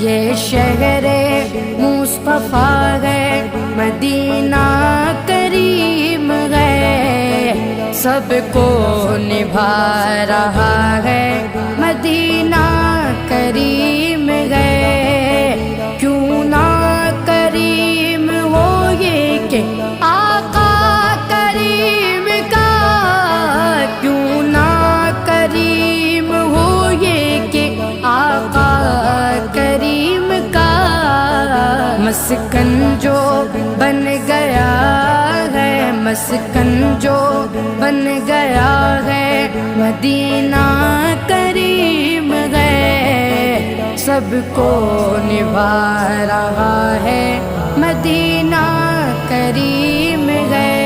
یہ شہر مصطفیٰ ہے، مدینہ کریم ہے، سب کو نبھا رہا ہے، مدینہ کریم ہے۔ کیوں نہ کریم ہو یہ کہ آقا کریم کا، کیوں نہ کریم ہو یہ کہ آقا کریم کا، مسکن جو بن گیا ہے، مسکن جو بن گیا ہے، مدینہ کریم ہے، سب کو نبھا رہا ہے، مدینہ کریم ہے۔